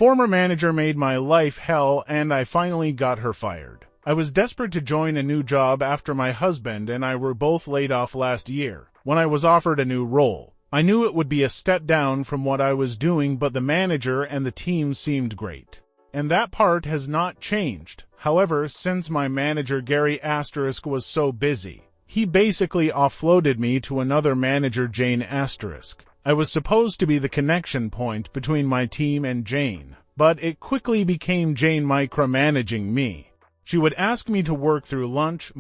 former manager made my life hell and I finally got her fired. I was desperate to join a new job after my husband and I were both laid off last year. When I was offered a new role, I knew it would be a step down from what I was doing, but the manager and the team seemed great. And that part has not changed. However, since my manager Gary * was so busy, he basically offloaded me to another manager, Jane *. I was supposed to be the connection point between my team and Jane, but it quickly became Jane micromanaging me. She would ask me to work through lunch,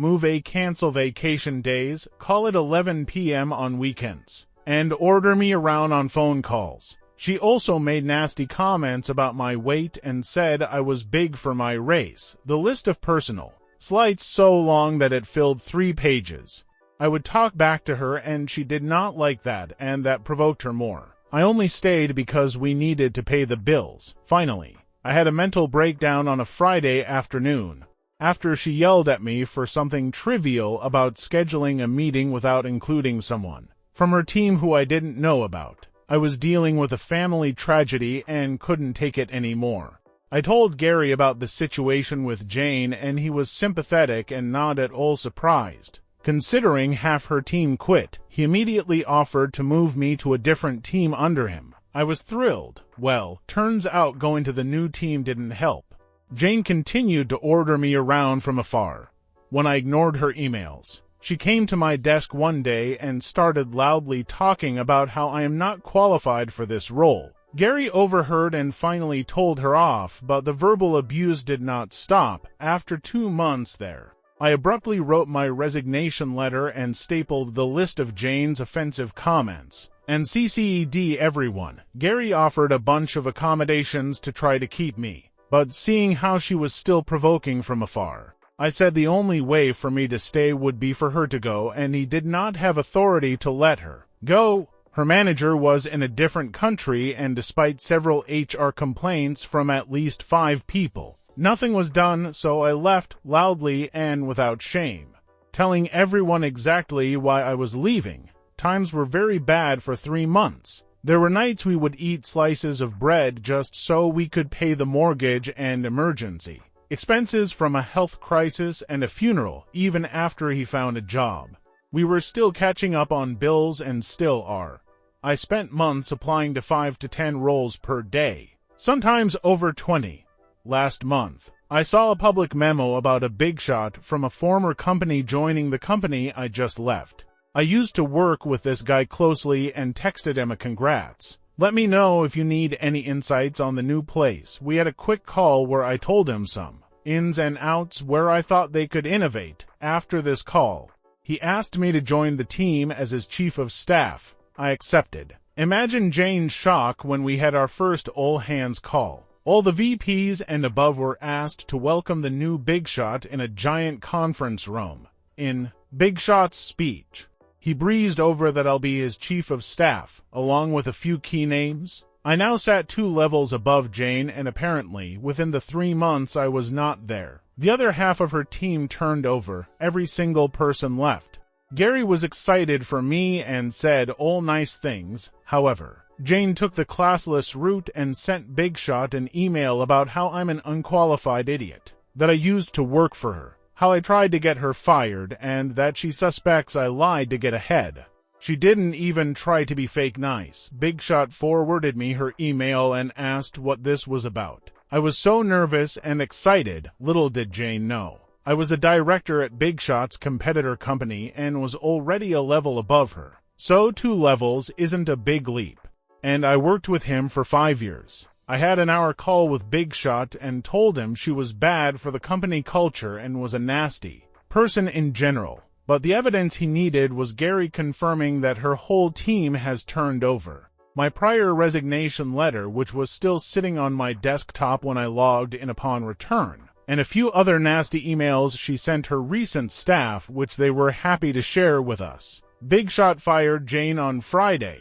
cancel vacation days, call at 11 p.m. on weekends, and order me around on phone calls. She also made nasty comments about my weight and said I was big for my race. The list of personal slights so long that it filled 3 pages. I would talk back to her and she did not like that, and that provoked her more. I only stayed because we needed to pay the bills. Finally, I had a mental breakdown on a Friday afternoon, after she yelled at me for something trivial about scheduling a meeting without including someone from her team who I didn't know about. I was dealing with a family tragedy and couldn't take it anymore. I told Gary about the situation with Jane and he was sympathetic and not at all surprised. Considering half her team quit, he immediately offered to move me to a different team under him. I was thrilled. Well, turns out going to the new team didn't help. Jane continued to order me around from afar. When I ignored her emails, she came to my desk one day and started loudly talking about how I am not qualified for this role. Gary overheard and finally told her off, but the verbal abuse did not stop. After 2 months there, I abruptly wrote my resignation letter and stapled the list of Jane's offensive comments and CC'd everyone. Gary offered a bunch of accommodations to try to keep me, but seeing how she was still provoking from afar, I said the only way for me to stay would be for her to go, and he did not have authority to let her go. Her manager was in a different country, and despite several HR complaints from at least 5 people, nothing was done, so I left loudly and without shame, telling everyone exactly why I was leaving. Times were very bad for 3 months. There were nights we would eat slices of bread just so we could pay the mortgage and emergency expenses from a health crisis and a funeral. Even after he found a job, we were still catching up on bills and still are. I spent months applying to 5 to 10 roles per day, sometimes over 20. Last month, I saw a public memo about a big shot from a former company joining the company I just left. I used to work with this guy closely and texted him a congrats. Let me know if you need any insights on the new place. We had a quick call where I told him some ins and outs where I thought they could innovate. After this call, he asked me to join the team as his chief of staff. I accepted. Imagine Jane's shock when we had our first all-hands call. All the VPs and above were asked to welcome the new big shot in a giant conference room. In Big Shot's speech, he breezed over that I'll be his chief of staff, along with a few key names. I now sat 2 levels above Jane, and apparently, within the 3 months I was not there, the other half of her team turned over. Every single person left. Gary was excited for me and said all nice things. However, Jane took the classless route and sent Big Shot an email about how I'm an unqualified idiot that I used to work for her, how I tried to get her fired, and that she suspects I lied to get ahead. She didn't even try to be fake nice. Big Shot forwarded me her email and asked what this was about. I was so nervous and excited. Little did Jane know I was a director at Big Shot's competitor company and was already a level above her. So 2 levels isn't a big leap. And I worked with him for 5 years. I had an hour call with Big Shot and told him she was bad for the company culture and was a nasty person in general. But the evidence he needed was Gary confirming that her whole team has turned over. My prior resignation letter, which was still sitting on my desktop when I logged in upon return, and a few other nasty emails she sent her recent staff, which they were happy to share with us. Big Shot fired Jane on Friday.